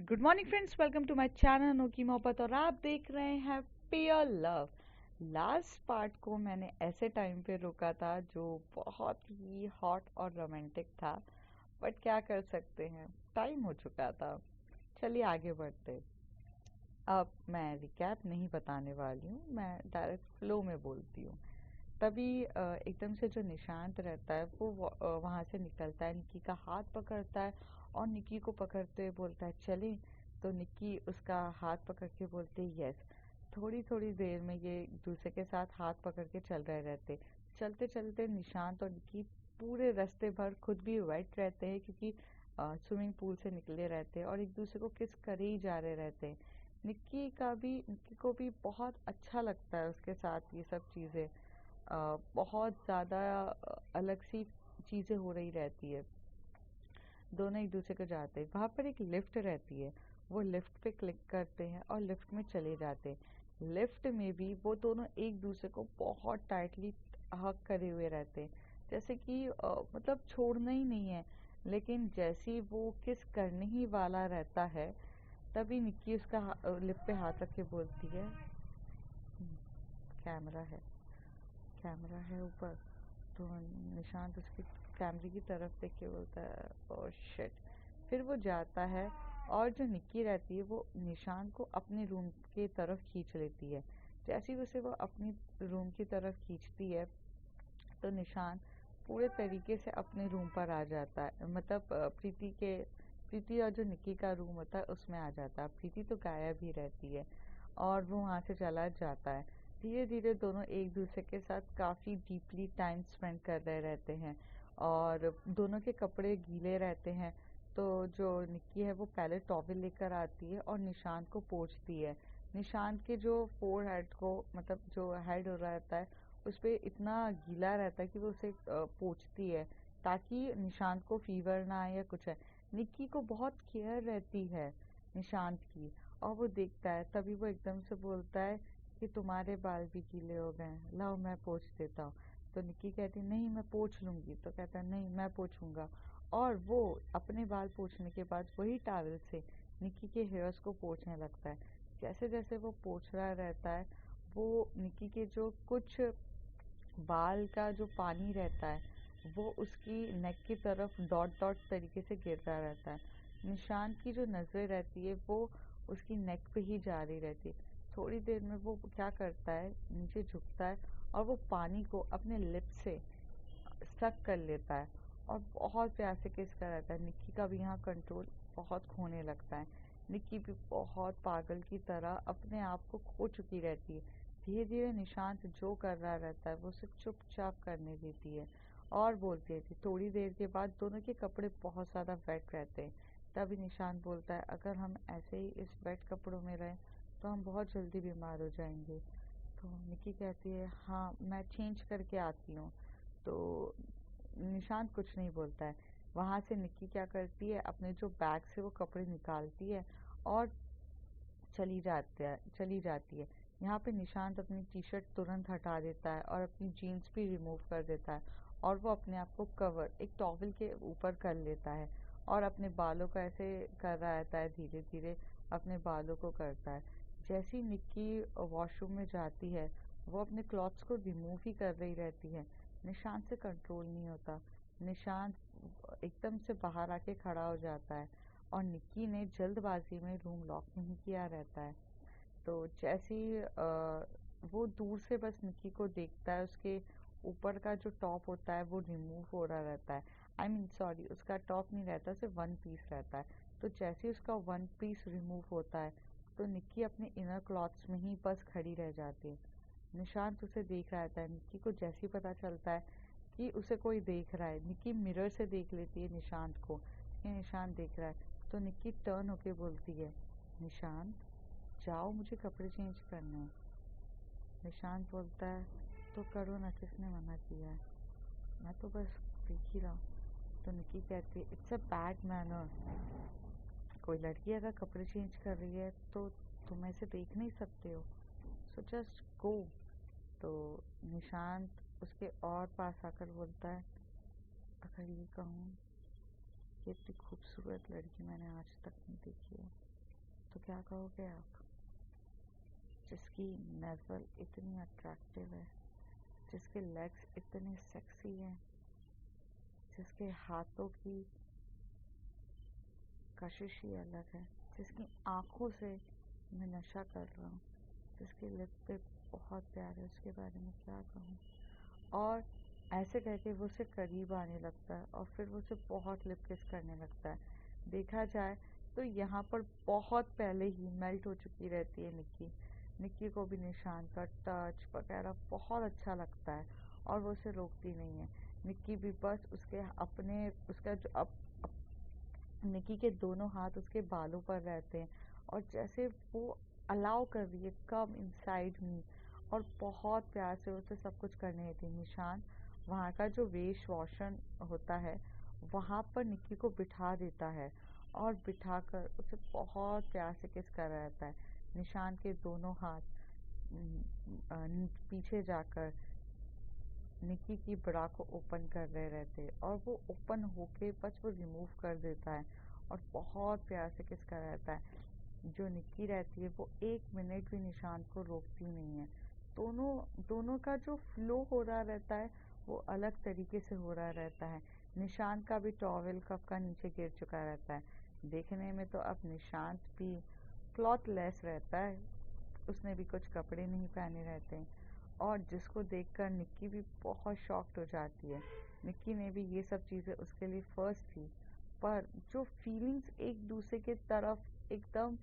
Good morning friends, welcome to my channel अनोखी मोहब्बत और आप देख रहे हैं पियर लव। लास्ट पार्ट को मैंने ऐसे टाइम पे रोका था जो बहुत ही हॉट और रोमांटिक था, बट क्या कर सकते हैं, टाइम हो चुका था। चलिए आगे बढ़ते। अब मैं रिकैप नहीं बताने वाली हूँ, मैं डायरेक्ट फ्लो में बोलती हूँ। तभी एकदम से जो निशांत रहता है वो वहाँ से निकलता है, निक्की का हाथ पकड़ता है और निक्की को पकड़ते हुए बोलता है चलें। तो निक्की उसका हाथ पकड़ के बोलते है यस। थोड़ी थोड़ी देर में ये एक दूसरे के साथ हाथ पकड़ के चल रहे रहते। चलते चलते निशांत और निक्की पूरे रास्ते भर खुद भी वेट रहते हैं, क्योंकि स्विमिंग पूल से निकले रहते हैं और एक दूसरे को किस करे ही जा रहे रहते हैं। निक्की को भी बहुत अच्छा लगता है उसके साथ ये सब चीज़ें। बहुत ज़्यादा अलग सी चीज़ें हो रही रहती है। दोनों एक दूसरे को जाते हैं, वहाँ पर एक लिफ्ट रहती है, वो लिफ्ट पे क्लिक करते हैं और लिफ्ट में चले जाते हैं। लिफ्ट में भी वो दोनों एक दूसरे को बहुत टाइटली हग करे हुए रहते हैं, जैसे कि मतलब छोड़ना ही नहीं है। लेकिन जैसे ही वो किस करने ही वाला रहता है, तभी निक्की उसका लिप पे हाथ रख के बोलती है कैमरा है, कैमरा है ऊपर। तो निशांत उसके कैमरे की तरफ देख के बोलता है ओह शिट। फिर वो जाता है और जो निक्की रहती है वो निशांत को अपने रूम की तरफ खींच लेती है। जैसे ही उसे वो अपनी रूम की तरफ खींचती है तो निशांत पूरे तरीके से अपने रूम पर आ जाता है, मतलब प्रीति और जो निक्की का रूम होता है उसमें आ जाता है। प्रीति तो गायब ही रहती है और वो वहाँ से चला जाता है। धीरे धीरे दोनों एक दूसरे के साथ काफ़ी डीपली टाइम स्पेंड कर रहे रहते हैं और दोनों के कपड़े गीले रहते हैं। तो जो निक्की है वो पहले टॉवेल लेकर आती है और निशांत को पोंछती है। निशांत के जो फोर हेड को, मतलब जो हेड हो रहा रहता है उस पर इतना गीला रहता है कि वो उसे पोंछती है ताकि निशांत को फीवर ना आए या कुछ है। निक्की को बहुत केयर रहती है निशांत की, और वो देखता है तभी वो एकदम से बोलता है कि तुम्हारे बाल भी गीले हो गए हैं, लाओ मैं पोंछ देता हूँ। तो निक्की कहती नहीं मैं पोंछ लूँगी, तो कहता है नहीं मैं पोंछूंगा। और वो अपने बाल पोंछने के बाद वही टॉवल से निक्की के हेयर्स को पोंछने लगता है। जैसे जैसे वो पोंछ रहा रहता है, वो निक्की के जो कुछ बाल का जो पानी रहता है वो उसकी नेक की तरफ डॉट डॉट तरीके से गिरता रहता है। निशांत की जो नज़र रहती है वो उसकी नेक पे ही जा रही रहती है। थोड़ी देर में वो क्या करता है, नीचे झुकता है और वो पानी को अपने लिप से सक कर लेता है और बहुत प्यार से किस कर रहता है। निक्की का भी यहाँ कंट्रोल बहुत खोने लगता है। निक्की भी बहुत पागल की तरह अपने आप को खो चुकी रहती है। धीरे धीरे निशांत जो कर रहा रहता है वो उसे चुपचाप करने देती है और बोलती रहती है। थोड़ी देर के बाद दोनों के कपड़े बहुत ज़्यादा वेट रहते हैं। तभी निशांत बोलता है अगर हम ऐसे ही इस वेट कपड़ों में रहें तो हम बहुत जल्दी बीमार हो जाएंगे। तो निक्की कहती है हाँ मैं चेंज करके आती हूँ। तो निशांत कुछ नहीं बोलता है। वहाँ से निक्की क्या करती है, अपने जो बैग से वो कपड़े निकालती है और चली जाती है। यहाँ पे निशांत अपनी टी शर्ट तुरंत हटा देता है और अपनी जीन्स भी रिमूव कर देता है और वो अपने आप को कवर एक टॉवल के ऊपर कर लेता है और अपने बालों को ऐसे कर रहा रहता है, धीरे धीरे अपने बालों को करता है। जैसे ही निक्की वॉशरूम में जाती है वो अपने क्लॉथ्स को रिमूव ही कर रही रहती है। निशांत से कंट्रोल नहीं होता। निशांत एकदम से बाहर आके खड़ा हो जाता है और निक्की ने जल्दबाजी में रूम लॉक नहीं किया रहता है। तो जैसे ही वो दूर से बस निक्की को देखता है, उसके ऊपर का जो टॉप होता है वो रिमूव हो रहा रहता है। आई मीन सॉरी, उसका टॉप नहीं रहता, सिर्फ वन पीस रहता है। तो जैसे ही उसका वन पीस रिमूव होता है तो निक्की अपने इनर क्लॉथ्स में ही बस खड़ी रह जाती है। निशांत उसे देख रहा था। निक्की को जैसे ही पता चलता है कि उसे कोई देख रहा है, निक्की मिरर से देख लेती है निशांत को कि निशांत देख रहा है। तो निक्की टर्न होके बोलती है निशांत जाओ मुझे कपड़े चेंज करने हैं। निशांत बोलता है तो करो ना, किसने मना किया है, मैं तो बस देख ही रहा हूँ। तो निक्की कहती है इट्स अ बैड मैनर, कोई लड़की अगर कपड़े चेंज कर रही है तो तुम ऐसे देख नहीं सकते हो, सो जस्ट गो। तो निशांत उसके और पास आकर बोलता है अगर ये कहूँ कि इतनी खूबसूरत लड़की मैंने आज तक नहीं देखी है, तो क्या कहोगे आप? जिसकी नज़ल इतनी अट्रैक्टिव है, जिसके लेग्स इतने सेक्सी हैं, जिसके हाथों की कशिश ही अलग है, जिसकी आंखों से मैं नशा कर रहा हूँ, जिसके लिप पे बहुत प्यार है, उसके बारे में क्या कहूँ। और ऐसे करके वो उससे करीब आने लगता है और फिर वो उसे बहुत लिप किस करने लगता है। देखा जाए तो यहाँ पर बहुत पहले ही मेल्ट हो चुकी रहती है निक्की। निक्की को भी निशान का टच वगैरह बहुत अच्छा लगता है और वो उसे रोकती नहीं है। निक्की भी बस उसके अपने उसका जो अप निक्की के दोनों हाथ उसके बालों पर रहते हैं और जैसे वो अलाउ कर रही है, कम इनसाइड मी, और बहुत प्यार से उसे सब कुछ करने देती है। निशान वहाँ का जो वेश वॉशन होता है वहाँ पर निक्की को बिठा देता है और बिठाकर उसे बहुत प्यार से किस कर रहा रहता है। निशान के दोनों हाथ पीछे जाकर निक्की की ब्रा को ओपन कर रहे रहते हैं और वो ओपन होके बस वो रिमूव कर देता है और बहुत प्यार से किस कर रहता है। जो निक्की रहती है वो 1 मिनट भी निशान को रोकती नहीं है। दोनों दोनों का जो फ्लो हो रहा रहता है वो अलग तरीके से हो रहा रहता है। निशान का भी टॉवेल कब का नीचे गिर चुका रहता है। देखने में तो अब निशांत भी क्लॉथलेस रहता है, उसने भी कुछ कपड़े नहीं पहने रहते हैं और जिसको देखकर निक्की भी बहुत शॉक्ड हो जाती है। निक्की ने भी ये सब चीज़ें उसके लिए फर्स्ट थी, पर जो फीलिंग्स एक दूसरे के तरफ एकदम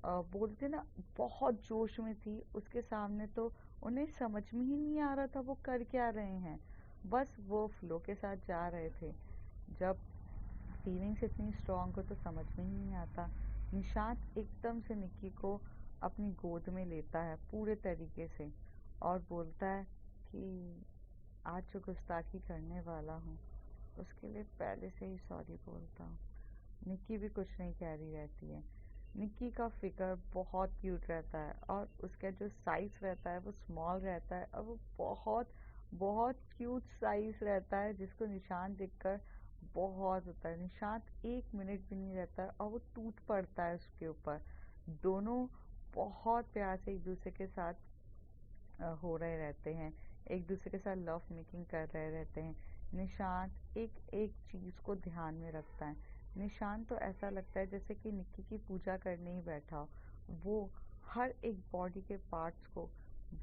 बोलते ना बहुत जोश में थी, उसके सामने तो उन्हें समझ में ही नहीं आ रहा था वो कर क्या रहे हैं। बस वो फ्लो के साथ जा रहे थे। जब फीलिंग्स इतनी स्ट्रांग हो तो समझ में ही नहीं आता। निशांत एकदम से निक्की को अपनी गोद में लेता है पूरे तरीके से और बोलता है कि आज जो गुस्ताखी करने वाला हूँ उसके लिए पहले से ही सॉरी बोलता हूँ। निक्की भी कुछ नहीं कह रही रहती है। निक्की का फिगर बहुत क्यूट रहता है और उसका जो साइज रहता है वो स्मॉल रहता है और वो बहुत बहुत क्यूट साइज रहता है जिसको निशान देखकर बहुत होता है। निशांत 1 मिनट भी नहीं रहता है और वो टूट पड़ता है उसके ऊपर। दोनों बहुत प्यार से एक दूसरे के साथ हो रहे रहते हैं, एक दूसरे के साथ लव मेकिंग कर रहे रहते हैं। निशांत एक एक चीज़ को ध्यान में रखता है। निशांत तो ऐसा लगता है जैसे कि निक्की की पूजा करने ही बैठा हो। वो हर एक बॉडी के पार्ट्स को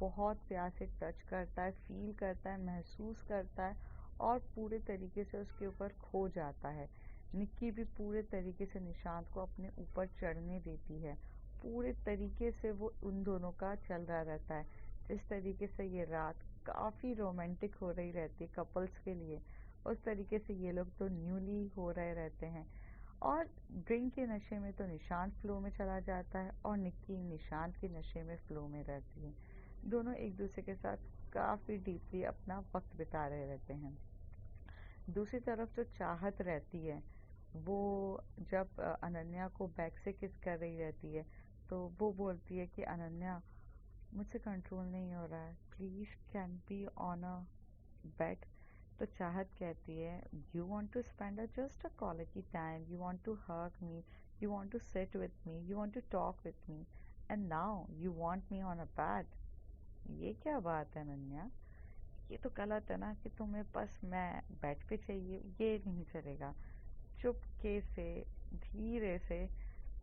बहुत प्यार से टच करता है, फील करता है, महसूस करता है और पूरे तरीके से उसके ऊपर खो जाता है। निक्की भी पूरे तरीके से निशांत को अपने ऊपर चढ़ने देती है। पूरे तरीके से वो उन दोनों का चल रहा रहता है। जिस तरीके से ये रात काफ़ी रोमांटिक हो रही रहती है कपल्स के लिए, उस तरीके से ये लोग तो न्यूली हो रहे रहते हैं। और ड्रिंक के नशे में तो निशांत फ्लो में चला जाता है और निक्की निशांत के नशे में फ्लो में रहती है। दोनों एक दूसरे के साथ काफ़ी डीपली अपना वक्त बिता रहे रहते हैं। दूसरी तरफ जो चाहत रहती है वो जब अनन्या को बैक से किस कर रही रहती है तो वो बोलती है कि अनन्या, मुझसे कंट्रोल नहीं हो रहा है, please can be on a bed. तो चाहत कहती है, you want to spend just a quality time, you want to hug me, you want to sit with me, you want to talk with me, and now you want me on a bed. ये क्या बात है अनन्या? ये तो गलत है ना कि तुम्हें बस मैं बेड पे चाहिए, ये नहीं चलेगा। चुपके से धीरे से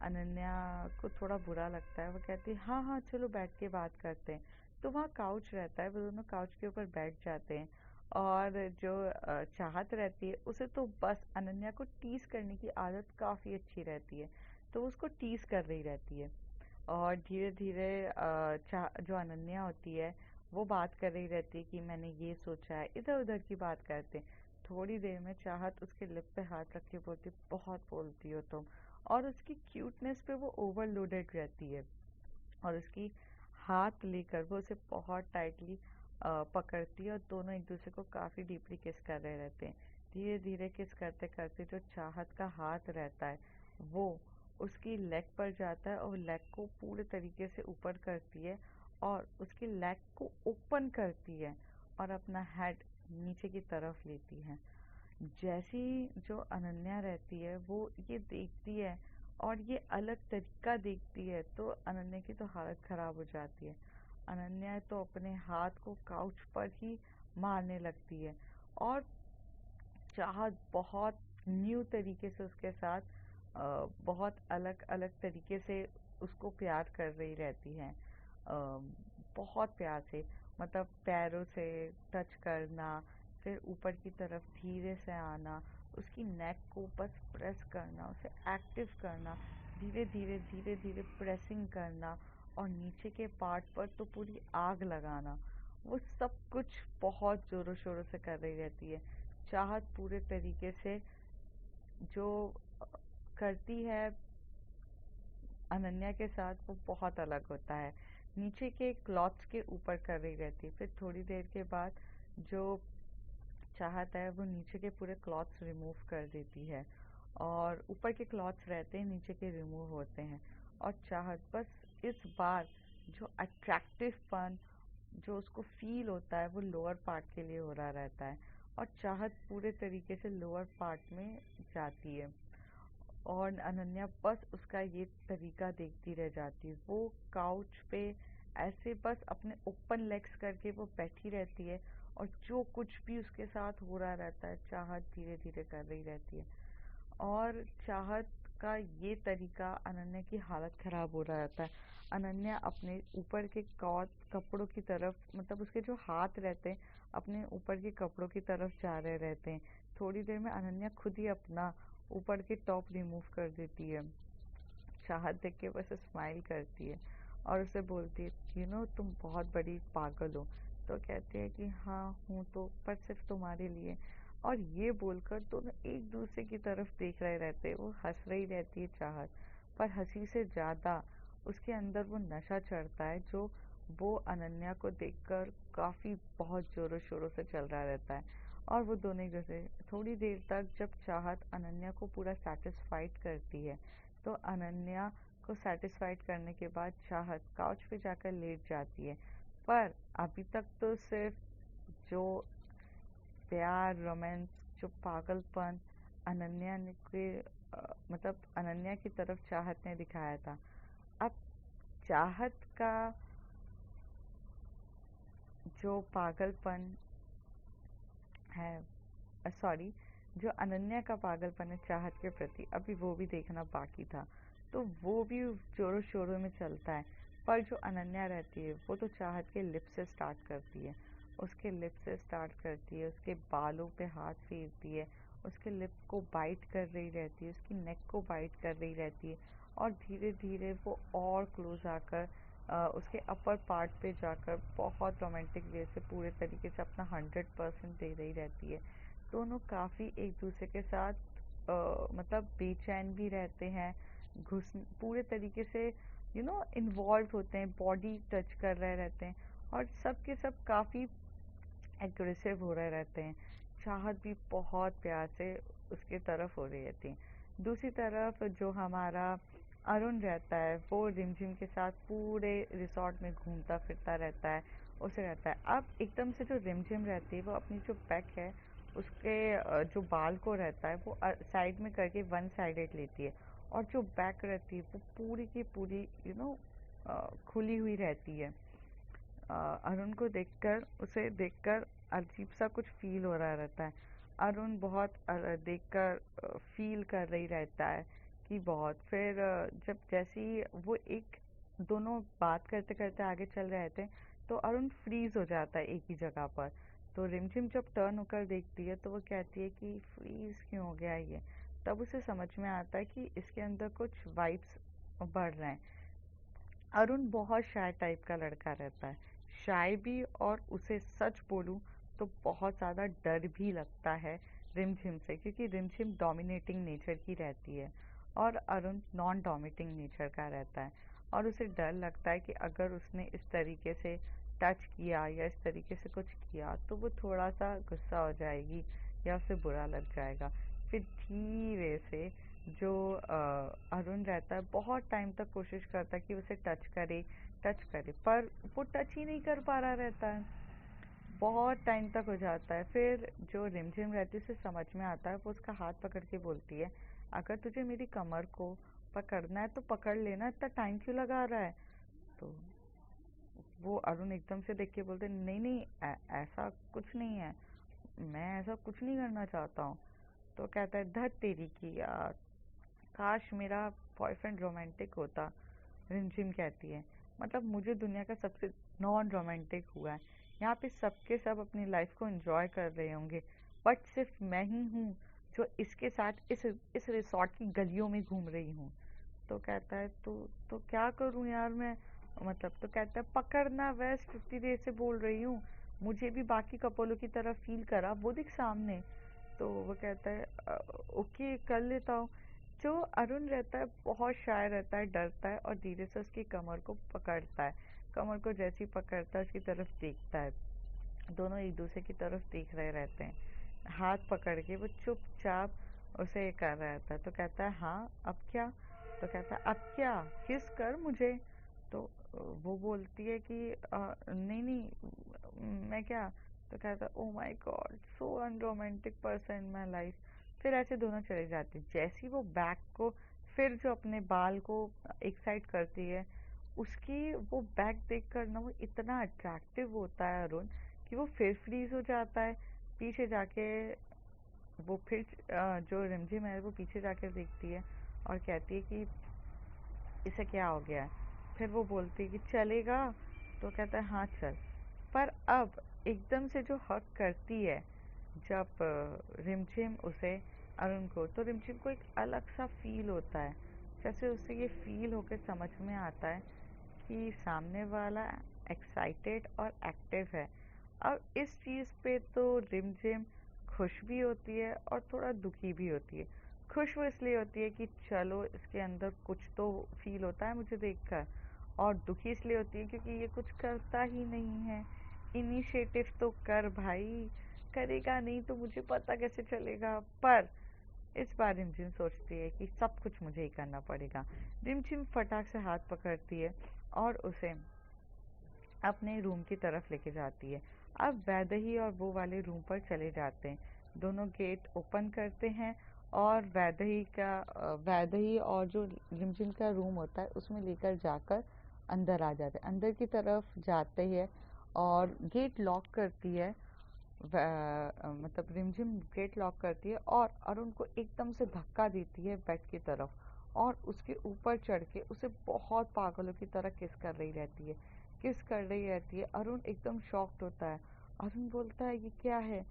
अनन्या को थोड़ा बुरा लगता है। वो कहती है हाँ हाँ चलो बैठ के बात करते हैं। तो वहाँ काउच रहता है, वो दोनों काउच के ऊपर बैठ जाते हैं और जो चाहत रहती है उसे तो बस अनन्या को टीज करने की आदत काफ़ी अच्छी रहती है, तो वो उसको टीज कर रही रहती है। और धीरे धीरे जो अनन्या होती है वो बात कर रही रहती है कि मैंने ये सोचा है, इधर उधर की बात करते हैं। थोड़ी देर में चाहत उसके लिप पे हाथ रख के बोलती बहुत बोलती हो तुम, और उसकी क्यूटनेस पे वो ओवरलोडेड रहती है और उसकी हाथ लेकर वो उसे बहुत टाइटली पकड़ती है और दोनों एक दूसरे को काफ़ी डीपली किस कर रहे रहते हैं। धीरे धीरे किस करते करते जो चाहत का हाथ रहता है वो उसकी लेग पर जाता है और लेग को पूरे तरीके से ऊपर करती है और उसकी लेग को ओपन करती है और अपना हेड नीचे की तरफ लेती है। जैसी जो अनन्या रहती है वो ये देखती है और ये अलग तरीका देखती है तो अनन्या की तो हालत खराब हो जाती है। अनन्या तो अपने हाथ को काउच पर ही मारने लगती है और चाहत बहुत न्यू तरीके से उसके साथ बहुत अलग अलग तरीके से उसको प्यार कर रही रहती है। बहुत प्यार से, मतलब पैरों से टच करना, फिर ऊपर की तरफ धीरे से आना, उसकी नेक को बस प्रेस करना, उसे एक्टिव करना, धीरे धीरे धीरे धीरे प्रेसिंग करना, और नीचे के पार्ट पर तो पूरी आग लगाना। वो सब कुछ बहुत ज़ोरों शोरों से कर रही रहती है। चाहत पूरे तरीके से जो करती है अनन्या के साथ वो बहुत अलग होता है। नीचे के क्लॉथ्स के ऊपर कर रही रहती है, फिर थोड़ी देर के बाद जो चाहत है वो नीचे के पूरे क्लॉथ्स रिमूव कर देती है और ऊपर के क्लॉथ्स रहते हैं, नीचे के रिमूव होते हैं। और चाहत बस इस बार जो अट्रैक्टिवपन जो उसको फील होता है वो लोअर पार्ट के लिए हो रहा रहता है, और चाहत पूरे तरीके से लोअर पार्ट में जाती है और अनन्या बस उसका ये तरीका देखती रह जाती है। वो काउच पे ऐसे बस अपने ओपन लेग्स करके वो बैठी रहती है और जो कुछ भी उसके साथ हो रहा रहता है चाहत धीरे धीरे कर रही रहती है। और चाहत का ये तरीका अनन्या की हालत खराब हो रहा रहता है। अनन्या अपने ऊपर के कपड़ों की तरफ, मतलब उसके जो हाथ रहते हैं अपने ऊपर के कपड़ों की तरफ जा रहे रहते हैं। थोड़ी देर में अनन्या खुद ही अपना ऊपर के टॉप रिमूव कर देती है। चाहत देख के बस स्माइल करती है और उसे बोलती है, यू नो तुम बहुत बड़ी पागल हो। तो कहती है कि हाँ हूँ तो, पर सिर्फ तुम्हारे लिए। और ये बोलकर दोनों एक दूसरे की तरफ देख रहे रहते हैं। वो हंस रही रहती है चाहत, पर हंसी से ज़्यादा उसके अंदर वो नशा चढ़ता है जो वो अनन्या को देखकर काफ़ी बहुत ज़ोरों शोरों से चल रहा रहता है। और वो दोनों जैसे थोड़ी देर तक जब चाहत अनन्या को पूरा सेटिस्फाइड करती है तो अनन्या को सेटिस्फाइड करने के बाद चाहत काउच पे जाकर लेट जाती है। पर अभी तक तो सिर्फ जो प्यार, रोमांस, जो पागलपन अनन्या ने मतलब अनन्या की तरफ चाहत ने दिखाया था, अब चाहत का जो पागलपन है, सॉरी, जो अनन्या का पागलपन है चाहत के प्रति, अभी वो भी देखना बाकी था। तो वो भी जोरों शोरों में चलता है, पर जो अनन्या रहती है वो तो चाहत के लिप से स्टार्ट करती है, उसके लिप से स्टार्ट करती है, उसके बालों पे हाथ फेरती है, उसके लिप को बाइट कर रही रहती है, उसकी नेक को बाइट कर रही रहती है, और धीरे धीरे वो और क्लोज आकर उसके अपर पार्ट पे जाकर बहुत रोमांटिक वे से पूरे तरीके से अपना 100% दे रही रहती है। दोनों काफ़ी एक दूसरे के साथ मतलब बेचैन भी रहते हैं, घुस पूरे तरीके से इन्वॉल्व होते हैं, बॉडी टच कर रहे रहते हैं, और सब के सब काफ़ी एग्रेसिव हो रहे रहते हैं। चाहत भी बहुत प्यार से उसके तरफ हो रही रहती है। दूसरी तरफ जो हमारा अरुण रहता है वो रिमझिम के साथ पूरे रिसॉर्ट में घूमता फिरता रहता है, उसे रहता है। अब एकदम से जो रिमझिम रहती है वो अपनी जो बैक है उसके जो बाल को रहता है वो साइड में करके वन साइडेड लेती है, और जो बैक रहती है वो पूरी की पूरी खुली हुई रहती है। अरुण को देखकर, उसे देखकर अजीब सा कुछ फील हो रहा रहता है। अरुण बहुत देखकर फील कर रही रहता है कि बहुत, फिर जब जैसे ही वो एक दोनों बात करते करते आगे चल रहे थे तो अरुण फ्रीज हो जाता है एक ही जगह पर। तो रिमझिम जब टर्न होकर देखती है तो वो कहती है कि फ्रीज क्यों हो गया ये। तब उसे समझ में आता है कि इसके अंदर कुछ वाइब्स बढ़ रहे हैं। अरुण बहुत शाय टाइप का लड़का रहता है, शाय भी, और उसे सच बोलूं तो बहुत ज़्यादा डर भी लगता है रिमझिम से, क्योंकि रिमझिम डोमिनेटिंग नेचर की रहती है और अरुण नॉन डोमिनेटिंग नेचर का रहता है। और उसे डर लगता है कि अगर उसने इस तरीके से टच किया या इस तरीके से कुछ किया तो वो थोड़ा सा गुस्सा हो जाएगी या उसे बुरा लग जाएगा। फिर धीरे से जो अरुण रहता है बहुत टाइम तक कोशिश करता है कि उसे टच करे, पर वो टच ही नहीं कर पा रहा रहता है। बहुत टाइम तक हो जाता है। फिर जो रिमझिम रहती है उसे समझ में आता है, वो उसका हाथ पकड़ के बोलती है, अगर तुझे मेरी कमर को पकड़ना है तो पकड़ लेना, इतना टाइम क्यों लगा रहा है? तो वो अरुण एकदम से देख के बोलते, नहीं नहीं ऐसा कुछ नहीं है, मैं ऐसा कुछ नहीं करना चाहता हूँ। तो कहता है, धत तेरी की यार, काश मेरा बॉयफ्रेंड रोमांटिक होता। रिमझिम कहती है, मतलब मुझे दुनिया का सबसे नॉन रोमांटिक हुआ है। यहाँ पे सबके सब अपनी लाइफ को एंजॉय कर रहे होंगे, बट सिर्फ मैं ही हूँ जो इसके साथ इस रिसोर्ट की गलियों में घूम रही हूँ। तो कहता है, तो क्या करूँ यार मैं, मतलब। तो कहता है, पकड़ना वेस्ट, इतनी देर से बोल रही हूँ, मुझे भी बाकी कपलों की तरह फील करा, वो दिख सामने। तो वो कहता है, ओके कर लेता हूँ। जो अरुण रहता है बहुत शाय रहता है, डरता है, और धीरे से उसकी कमर को पकड़ता है। कमर को जैसे ही पकड़ता है उसकी तरफ देखता है, दोनों एक दूसरे की तरफ देख रहे रहते हैं। हाथ पकड़ के वो चुपचाप उसे कर रहा था। तो कहता है, हाँ अब क्या? तो कहता है, अब क्या, किस कर मुझे। तो वो बोलती है कि नहीं नहीं मैं क्या। तो कहता है, oh my God, so unromantic person in my life. फिर ऐसे दोनों चले जाते हैं। जैसे ही वो बैक को फिर जो अपने बाल को एक साइड करती है, उसकी वो बैक देख कर ना वो इतना अट्रैक्टिव होता है अरुण, कि वो फिर फ्रीज हो जाता है। पीछे जाके वो फिर जो रिमझिम है वो पीछे जाकर देखती है और कहती है कि इसे क्या हो गया है। फिर वो बोलती है कि चलेगा। तो कहता है, हाँ चल। पर अब एकदम से जो हक करती है जब रिमझिम उसे अरुण को, तो रिमझिम को एक अलग सा फील होता है। जैसे उसे ये फील होकर समझ में आता है कि सामने वाला एक्साइटेड और एक्टिव है। अब इस चीज़ पे तो रिमझिम खुश भी होती है और थोड़ा दुखी भी होती है। खुश वो इसलिए होती है कि चलो इसके अंदर कुछ तो फील होता है मुझे देखकर, और दुखी इसलिए होती है क्योंकि ये कुछ करता ही नहीं है। इनिशिएटिव तो कर भाई, करेगा नहीं तो मुझे पता कैसे चलेगा। पर इस बार रिमझिम सोचती है कि सब कुछ मुझे ही करना पड़ेगा। रिमझिम फटाक से हाथ पकड़ती है और उसे अपने रूम की तरफ लेके जाती है। अब वैदेही और वो वाले रूम पर चले जाते हैं। दोनों गेट ओपन करते हैं और वैदेही और जो रिमझिम का रूम होता है उसमें लेकर जाकर अंदर आ जाते हैं। अंदर की तरफ जाते हैं और गेट लॉक करती है। मतलब रिमझिम गेट लॉक करती है और अरुण को एकदम से धक्का देती है बेड की तरफ, और उसके ऊपर चढ़ के उसे बहुत पागलों की तरह किस कर रही रहती है। किस कर रही रहती है। अरुण एकदम शॉक्ड होता है। अरुण बोलता है, ये क्या है?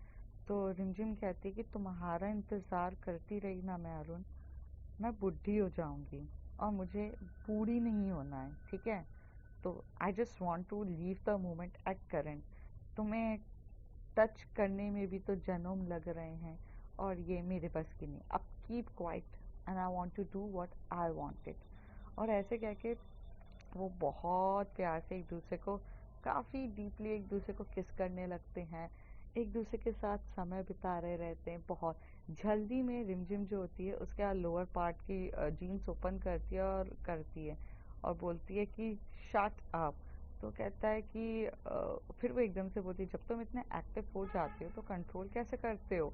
तो रिमझिम कहती है कि तुम्हारा इंतज़ार करती रही ना मैं अरुण, मैं बुढ़ी हो जाऊंगी और मुझे बूढ़ी नहीं होना है, ठीक है? तो I just want to leave the moment at current. तुम्हें टच करने में भी तो जन्म लग रहे हैं और ये मेरे बस की नहीं। अब keep quiet and I want to do what I wanted. और ऐसे कह के वो बहुत प्यार से एक दूसरे को, काफ़ी डीपली एक दूसरे को किस करने लगते हैं। एक दूसरे के साथ समय बिता रहे रहते हैं बहुत जल्दी में। रिमझिम जो होती है उसके लोअर पार्ट की जीन्स ओपन करती है और करती है और बोलती है कि शट अप। तो कहता है कि फिर वो एकदम से बोलती है, जब तुम इतने एक्टिव हो जाते हो तो कंट्रोल कैसे करते हो?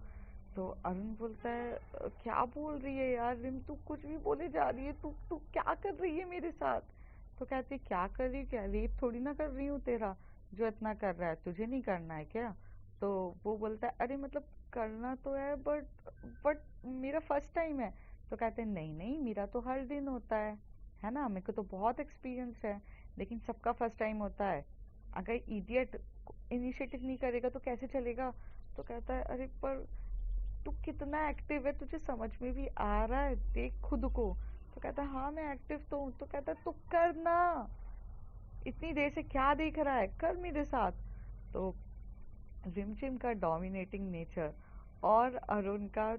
तो अरुण बोलता है, क्या बोल रही है यार रिम, तू कुछ भी बोले जा रही है, तू तू क्या कर रही है मेरे साथ? तो कहती है, क्या कर रही, क्या रेप थोड़ी ना कर रही हूँ तेरा, जो इतना कर रहा है तुझे नहीं करना है क्या? तो वो बोलता है, अरे मतलब करना तो है बट मेरा फर्स्ट टाइम है। तो कहते हैं, नहीं नहीं मेरा तो हर दिन होता है ना, मेरे को तो बहुत एक्सपीरियंस है, लेकिन सबका फर्स्ट टाइम होता है। अगर इडियट इनिशिएटिव नहीं करेगा तो कैसे चलेगा? तो कहता है, अरे पर तू कितना एक्टिव है, तुझे समझ में भी आ रहा है, देख खुद को। तो कहता है, हाँ मैं एक्टिव तो हूँ। तो कहता है, तो करना, इतनी देर से क्या देख रहा है, कर मेरे साथ। तो रिमझिम का डोमिनेटिंग नेचर और अरुण का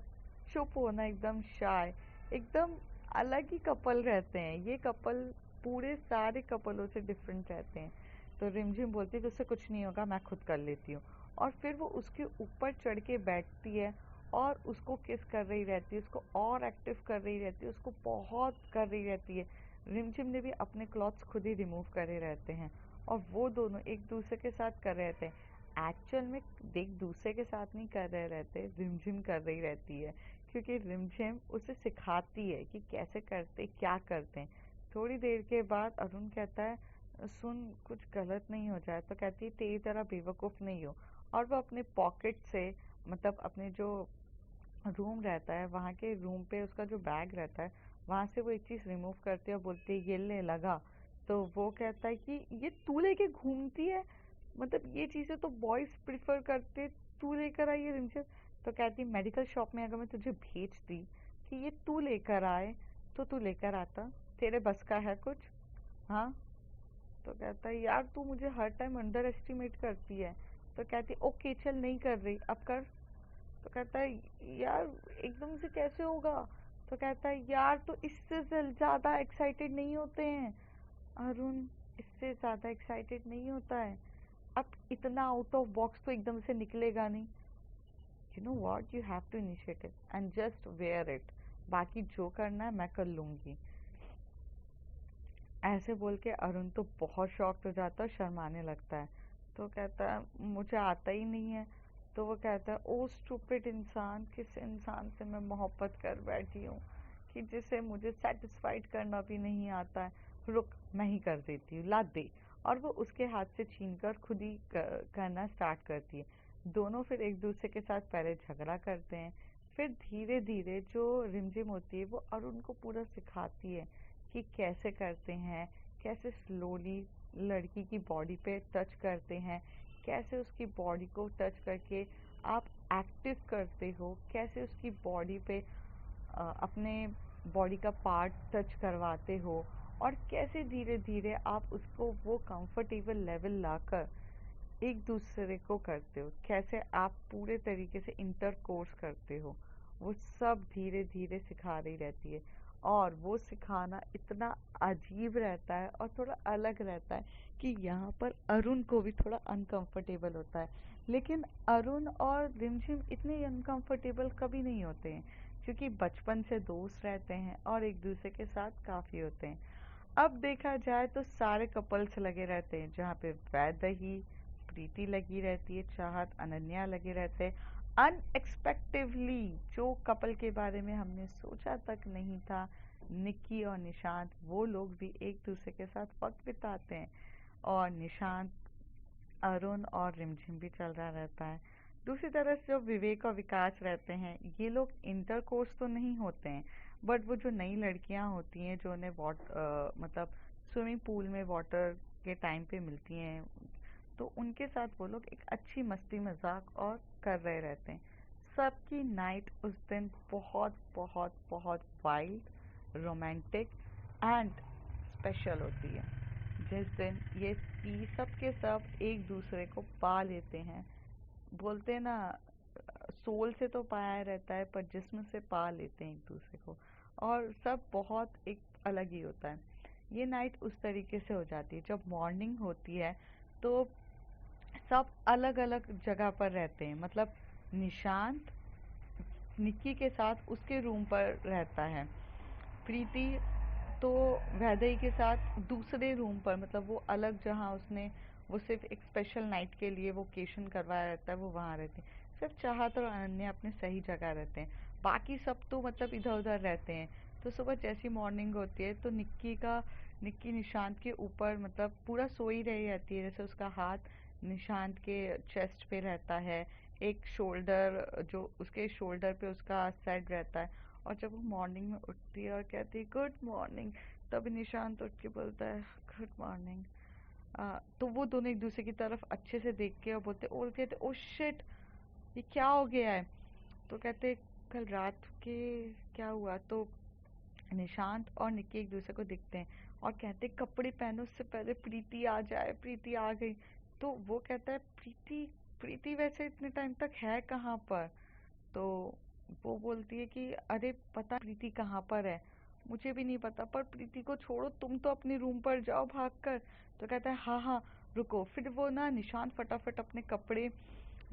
चुप होना, एकदम शाय, एकदम अलग ही कपल रहते हैं। ये कपल पूरे सारे कपलों से डिफरेंट रहते हैं। तो रिमझिम बोलती है कि उससे कुछ नहीं होगा, मैं खुद कर लेती हूँ। और फिर वो उसके ऊपर चढ़ के बैठती है और उसको किस कर रही रहती है, उसको और एक्टिव कर रही रहती है, उसको बहुत कर रही रहती है। रिमझिम ने भी अपने क्लॉथ्स खुद ही रिमूव करे रहते हैं और वो दोनों एक दूसरे के साथ कर रहे थे। एक्चुअल में देख दूसरे के साथ नहीं कर रहे रहते, रिमझिम कर रही रहती है, क्योंकि रिमझिम उसे सिखाती है कि कैसे करते क्या करते हैं। थोड़ी देर के बाद अरुण कहता है सुन कुछ गलत नहीं हो जाए, तो कहती है तेरी तरह बेवकूफ़ नहीं हो। और वो अपने पॉकेट से मतलब अपने जो रूम रहता है वहाँ के रूम पे उसका जो बैग रहता है वहाँ से वो एक चीज़ रिमूव करती है और बोलती है ये ले लगा। तो वो कहता है कि ये तू लेके घूमती है, मतलब ये चीज़ें तो बॉयज़ प्रिफर करते, तू लेकर आई है रिमझिम। तो कहती मेडिकल शॉप में अगर मैं तुझे भेजती कि ये तू लेकर आए तो तू लेकर आता, तेरे बस का है कुछ? हाँ। तो कहता है यार तू मुझे हर टाइम अंडर एस्टिमेट करती है। तो कहती ओके चल नहीं कर रही अब कर। तो कहता है यार एकदम से कैसे होगा? तो कहता है यार तो इससे ज़्यादा एक्साइटेड नहीं होते हैं अरुण, इससे ज़्यादा एक्साइटेड नहीं होता है। अब इतना आउट ऑफ बॉक्स तो एकदम से निकलेगा नहीं। You know what, you have to initiate it and just wear it, बाकी जो करना है मैं कर लूँगी। ऐसे बोल के अरुण तो बहुत शॉक्ड हो जाता है और शर्माने लगता है। तो कहता है मुझे आता ही नहीं है। तो वो कहता है ओ स्टूपिड इंसान, किस इंसान से मैं मोहब्बत कर बैठी हूँ कि जिसे मुझे सेटिस्फाइड करना भी नहीं आता है। रुक मैं ही कर देती हूँ, ला दे। और वो उसके हाथ से छीनकर खुद ही करना स्टार्ट करती है। दोनों फिर एक दूसरे के साथ पहले झगड़ा करते हैं, फिर धीरे धीरे जो रिमझिम होती है वो अरुण को पूरा सिखाती है कि कैसे करते हैं, कैसे स्लोली लड़की की बॉडी पे टच करते हैं, कैसे उसकी बॉडी को टच करके आप एक्टिव करते हो, कैसे उसकी बॉडी पे अपने बॉडी का पार्ट टच करवाते हो, और कैसे धीरे धीरे आप उसको वो कंफर्टेबल लेवल लाकर एक दूसरे को करते हो, कैसे आप पूरे तरीके से इंटरकोर्स करते हो। वो सब धीरे धीरे सिखा रही रहती है और वो सिखाना इतना अजीब रहता है और थोड़ा अलग रहता है कि यहाँ पर अरुण को भी थोड़ा अनकंफर्टेबल होता है। लेकिन अरुण और रिमझिम इतने अनकंफर्टेबल कभी नहीं होते हैं क्योंकि बचपन से दोस्त रहते हैं और एक दूसरे के साथ काफ़ी होते हैं। अब देखा जाए तो सारे कपल्स लगे रहते हैं, जहाँ पे वैदेही प्रीति लगी रहती है, चाहत अनन्या लगे रहते हैं। अनएक्सपेक्टिवली जो कपल के बारे में हमने सोचा तक नहीं था, निक्की और निशांत, वो लोग भी एक दूसरे के साथ वक्त बिताते हैं। और निशांत, अरुण और रिमझिम भी चल रहा रहता है। दूसरी तरफ जो विवेक और विकास रहते हैं, ये लोग इंटरकोर्स तो नहीं होते हैं, बट वो जो नई लड़कियां होती हैं जो उन्हें मतलब स्विमिंग पूल में वाटर के टाइम पे मिलती हैं, तो उनके साथ वो लोग एक अच्छी मस्ती मजाक और कर रहे रहते हैं। सबकी नाइट उस दिन बहुत बहुत बहुत वाइल्ड, रोमांटिक एंड स्पेशल होती है, जिस दिन ये सब के सब एक दूसरे को पा लेते हैं। बोलते हैं ना, सोल से तो पाया रहता है पर जिस्म से पा लेते हैं एक दूसरे को, और सब बहुत एक अलग ही होता है। ये नाइट उस तरीके से हो जाती है, जब मॉर्निंग होती है तो सब अलग अलग जगह पर रहते हैं। मतलब निशांत निक्की के साथ उसके रूम पर रहता है, प्रीति तो वैदेही के साथ दूसरे रूम पर, मतलब वो अलग जहाँ उसने वो सिर्फ एक स्पेशल नाइट के लिए वोकेशन करवाया रहता है वो वहाँ रहते हैं। सिर्फ चाहत और अनन्या अपने सही जगह रहते हैं, बाकी सब तो मतलब इधर उधर रहते हैं। तो सुबह जैसी मॉर्निंग होती है तो निक्की निशांत के ऊपर मतलब पूरा सोई रही रहती है, जैसे उसका हाथ निशांत के चेस्ट पे रहता है, एक शोल्डर जो उसके शोल्डर पे उसका सेट रहता है। और जब वो मॉर्निंग में उठती है और कहती है गुड मॉर्निंग, तब निशांत उठ के बोलता है गुड मॉर्निंग। तो वो दोनों एक दूसरे की तरफ अच्छे से देख के और बोलते और कहते ओ शिट ये क्या हो गया है। तो कहते कल रात के क्या हुआ। तो निशांत और निक्की एक दूसरे को दिखते हैं और कहते कपड़े पहनो उससे पहले प्रीति आ जाए, प्रीति आ गई। तो वो कहता है प्रीति, प्रीति वैसे इतने टाइम तक है कहाँ पर। तो वो बोलती है कि अरे पता प्रीति कहाँ पर है, मुझे भी नहीं पता, पर प्रीति को छोड़ो, तुम तो अपने रूम पर जाओ भागकर। तो कहता है हाँ हाँ रुको। फिर वो ना निशांत फटाफट अपने कपड़े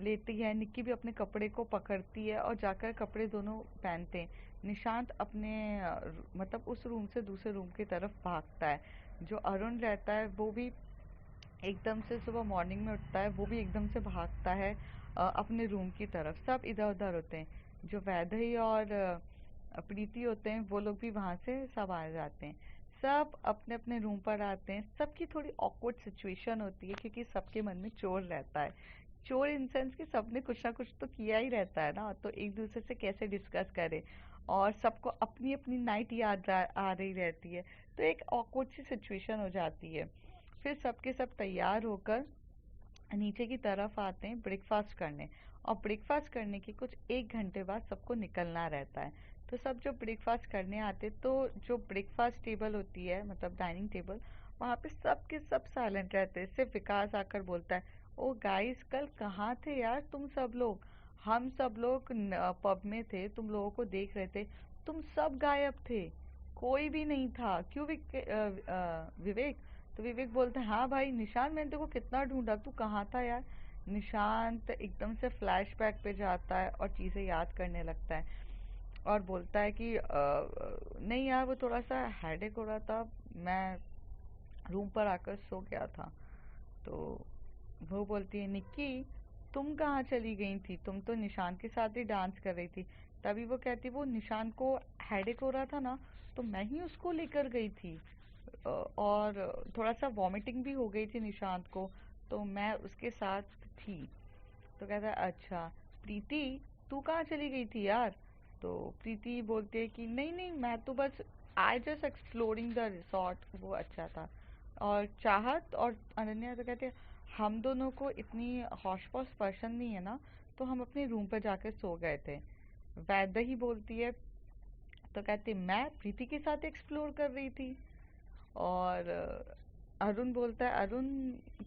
लेती है, निक्की भी अपने कपड़े को पकड़ती है और जाकर कपड़े दोनों पहनते हैं। निशांत अपने मतलब उस रूम से दूसरे रूम की तरफ भागता है। जो अरुण रहता है वो भी एकदम से सुबह मॉर्निंग में उठता है, वो भी एकदम से भागता है अपने रूम की तरफ। सब इधर उधर होते हैं। जो वैदेही और प्रीति होते हैं वो लोग भी वहाँ से सब आ जाते हैं। सब अपने अपने रूम पर आते हैं। सबकी थोड़ी ऑकवर्ड सिचुएशन होती है क्योंकि सबके मन में चोर रहता है। चोर इन सेंस कि सबने कुछ ना कुछ तो किया ही रहता है ना, तो एक दूसरे से कैसे डिस्कस करें, और सबको अपनी अपनी नाइट याद आ रही रहती है, तो एक ऑकवर्ड सी सिचुएशन हो जाती है। फिर सबके सब तैयार होकर नीचे की तरफ आते हैं ब्रेकफास्ट करने, और ब्रेकफास्ट करने के कुछ 1 घंटे बाद सबको निकलना रहता है। तो सब जो ब्रेकफास्ट करने आते, तो जो ब्रेकफास्ट टेबल होती है मतलब डाइनिंग टेबल, वहाँ पे सब के सब साइलेंट रहते हैं। सिर्फ विकास आकर बोलता है, ओ गाइस कल कहाँ थे यार तुम सब लोग? हम सब लोग पब में थे, तुम लोगों को देख रहे थे, तुम सब गायब थे, कोई भी नहीं था, क्यों विवेक? तो विवेक बोलता है, हाँ भाई निशांत, मैंने देखो कितना ढूंढा, तू कहाँ था यार? निशांत एकदम से फ्लैशबैक पे जाता है और चीज़ें याद करने लगता है और बोलता है कि नहीं यार, वो थोड़ा सा हेडेक हो रहा था, मैं रूम पर आकर सो गया था। तो वो बोलती है, निक्की तुम कहाँ चली गई थी? तुम तो निशांत के साथ ही डांस कर रही थी। तभी वो कहती, वो निशांत को हेडेक हो रहा था ना, तो मैं ही उसको लेकर गई थी, और थोड़ा सा वॉमिटिंग भी हो गई थी निशांत को, तो मैं उसके साथ थी। तो कहता है, अच्छा प्रीति तू कहाँ चली गई थी यार? तो प्रीति बोलती है कि नहीं नहीं, मैं तो बस I just exploring the resort, वो अच्छा था। और चाहत और अनन्या तो कहते हैं, हम दोनों को इतनी हौश पौश पसंद नहीं है ना, तो हम अपने रूम पर जाकर सो गए थे। वैदेही बोलती है, तो कहते मैं प्रीति के साथ एक्सप्लोर कर रही थी। और अरुण बोलता है, अरुण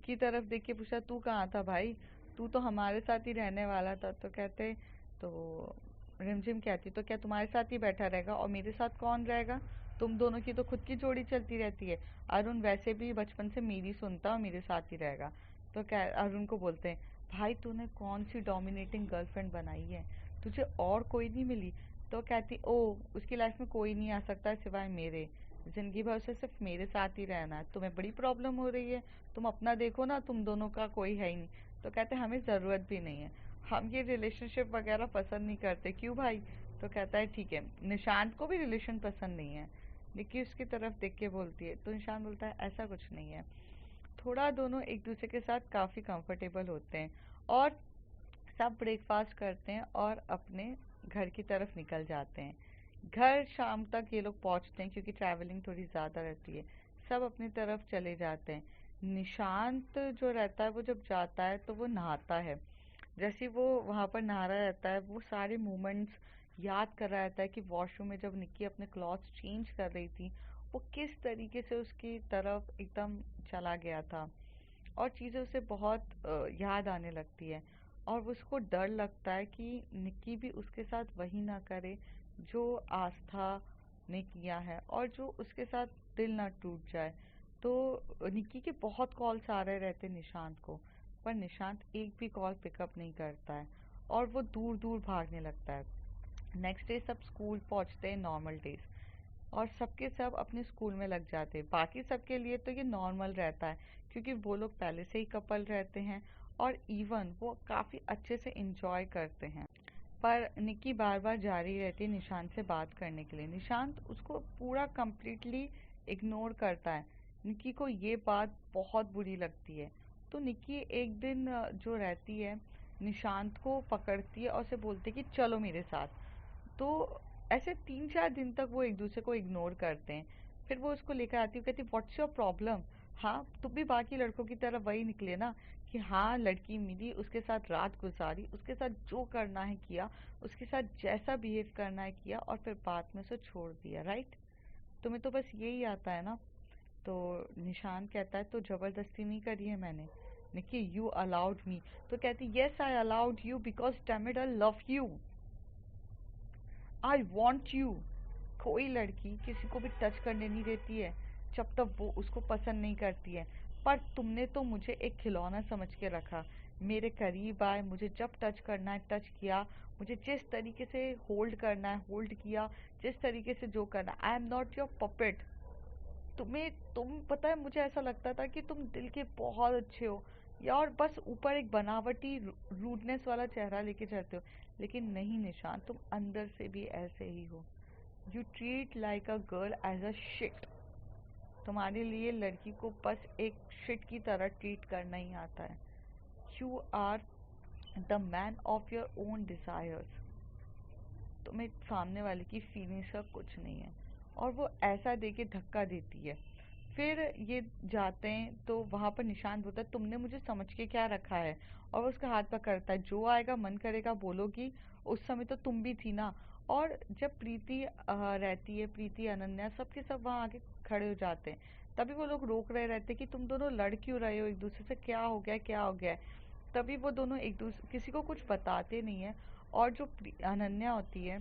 की तरफ देख के पूछा, तू कहाँ था भाई? तू तो हमारे साथ ही रहने वाला था। तो कहते, तो रिमझिम कहती, तो क्या तुम्हारे साथ ही बैठा रहेगा और मेरे साथ कौन रहेगा? तुम दोनों की तो खुद की जोड़ी चलती रहती है। अरुण वैसे भी बचपन से मेरी सुनता और मेरे साथ ही रहेगा। तो क्या अरुण को बोलते हैं, भाई तूने कौन सी डोमिनेटिंग गर्लफ्रेंड बनाई है, तुझे और कोई नहीं मिली? तो कहती, ओ उसकी लाइफ में कोई नहीं आ सकता सिवाय मेरे, जिंदगी भर से सिर्फ मेरे साथ ही रहना है। तुम्हें बड़ी प्रॉब्लम हो रही है, तुम अपना देखो ना, तुम दोनों का कोई है ही नहीं। तो कहते हमें ज़रूरत भी नहीं है, हम ये रिलेशनशिप वगैरह पसंद नहीं करते, क्यों भाई? तो कहता है ठीक है, निशांत को भी रिलेशन पसंद नहीं है। निक्की उसकी तरफ देख के बोलती है, तो निशांत बोलता है ऐसा कुछ नहीं है। थोड़ा दोनों एक दूसरे के साथ काफ़ी कंफर्टेबल होते हैं, और सब ब्रेकफास्ट करते हैं और अपने घर की तरफ निकल जाते हैं। घर शाम तक ये लोग पहुंचते हैं क्योंकि ट्रैवलिंग थोड़ी ज़्यादा रहती है। सब अपनी तरफ चले जाते हैं। निशांत जो रहता है वो जब जाता है तो वो नहाता है। जैसे ही वो वहाँ पर नहा रहा रहता है, वो सारे मोमेंट्स याद कर रहा रहता है कि वॉशरूम में जब निक्की अपने क्लॉथ्स चेंज कर रही थी, वो किस तरीके से उसकी तरफ एकदम चला गया था, और चीज़ें उसे बहुत याद आने लगती है। और उसको डर लगता है कि निक्की भी उसके साथ वही ना करे जो आस्था ने किया है, और जो उसके साथ दिल ना टूट जाए। तो निक्की के बहुत कॉल्स आ रहे रहते निशांत को, पर निशांत एक भी कॉल पिकअप नहीं करता है, और वो दूर दूर भागने लगता है। नेक्स्ट डे सब स्कूल पहुंचते हैं नॉर्मल डेज, और सबके सब अपने स्कूल में लग जाते हैं। बाकी सबके लिए तो ये नॉर्मल रहता है क्योंकि वो लोग पहले से ही कपल रहते हैं, और इवन वो काफ़ी अच्छे से इंजॉय करते हैं। पर निक्की बार बार जा रही रहती है निशांत से बात करने के लिए। निशांत उसको पूरा कंप्लीटली इग्नोर करता है। निक्की को ये बात बहुत बुरी लगती है। तो निक्की एक दिन जो रहती है, निशांत को पकड़ती है और उसे बोलती है कि चलो मेरे साथ। तो ऐसे 3-4 दिन तक वो एक दूसरे को इग्नोर करते हैं। फिर वो उसको लेकर आती है, कहती व्हाट्स योर प्रॉब्लम? हाँ तुम भी बाकी लड़कों की तरह वही निकले ना, कि हाँ लड़की मिली, उसके साथ रात गुजारी, उसके साथ जो करना है किया, उसके साथ जैसा बिहेव करना है किया, और फिर बाद में उसे छोड़ दिया, राइट? तुम्हें तो बस यही आता है ना? तो निशान कहता है, तो जबरदस्ती नहीं करी है मैंने। निकी, यू अलाउड मी। तो कहती, yes I allowed you because damn it I love you, I want you. कोई लड़की किसी को भी टच करने नहीं देती है जब तक वो उसको पसंद नहीं करती है। पर तुमने तो मुझे एक खिलौना समझ के रखा, मेरे करीब आए, मुझे जब टच करना है टच किया, मुझे जिस तरीके से होल्ड करना है होल्ड किया, जिस तरीके से जो करना। I am not your puppet. तुम पता है, मुझे ऐसा लगता था कि तुम दिल के बहुत अच्छे हो यार, बस ऊपर एक बनावटी रूडनेस वाला चेहरा लेके चलते हो, लेकिन नहीं निशांत, तुम अंदर से भी ऐसे ही हो। You treat like a girl as a shit. तुम्हारे लिए लड़की को बस एक शिट की तरह ट्रीट करना ही आता है। You are the man of your own desires. तुम्हें सामने वाले की फीलिंग्स का कुछ नहीं है। और वो ऐसा देके धक्का देती है। फिर ये जाते हैं तो वहां पर निशांत बोलता है, तुमने मुझे समझ के क्या रखा है। और वो उसका हाथ पकड़ता है, जो आएगा मन करेगा बोलोगी, उस समय तो तुम भी थी ना। और जब प्रीति रहती है, प्रीति अनन्या सबके सब वहां आके खड़े हो जाते हैं। तभी वो लोग रोक रहे रहते कि तुम दोनों लड़ क्यों रहे हो एक दूसरे से, क्या हो गया क्या हो गया है। तभी वो दोनों एक दूसरे किसी को कुछ बताते नहीं है। और जो अनन्या होती है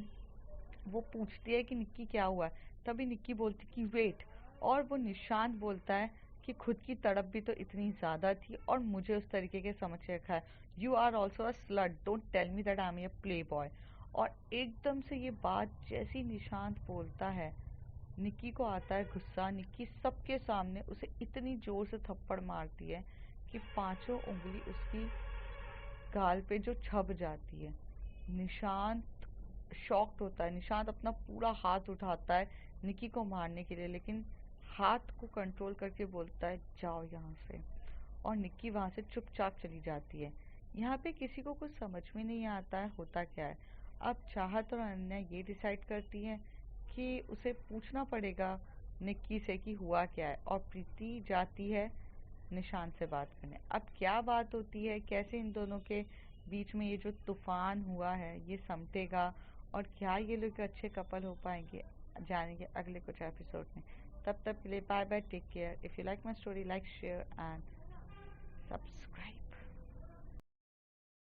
वो पूछती है कि निक्की क्या हुआ है। तभी निक्की बोलती कि वेट। और वो निशांत बोलता है कि खुद की तड़प भी तो इतनी ज्यादा थी और मुझे उस तरीके के समझ के रखा है। You are also a slut, don't tell me that I am a playboy. और एकदम से ये बात जैसी निशांत बोलता है, निक्की को आता है गुस्सा। निक्की सबके सामने उसे इतनी जोर से थप्पड़ मारती है कि पांचों उंगली उसकी गाल पे जो छप जाती है। निशांत शॉक्ड होता है। निशांत अपना पूरा हाथ उठाता है निकी को मारने के लिए, लेकिन हाथ को कंट्रोल करके बोलता है जाओ यहाँ से। और निक्की वहां से चुपचाप चली जाती है। यहाँ पे किसी को कुछ समझ में नहीं आता है होता क्या है। अब चाहत और अनन्या ये डिसाइड करती है कि उसे पूछना पड़ेगा निक्की से कि हुआ क्या है। और प्रीति जाती है निशांत से बात करने। अब क्या बात होती है, कैसे इन दोनों के बीच में ये जो तूफान हुआ है ये समटेगा, और क्या ये लोग अच्छे कपल हो पाएंगे, जानेंगे अगले कुछ एपिसोड में। तब तक के लिए bye bye, take care. If you like my story, like share and subscribe.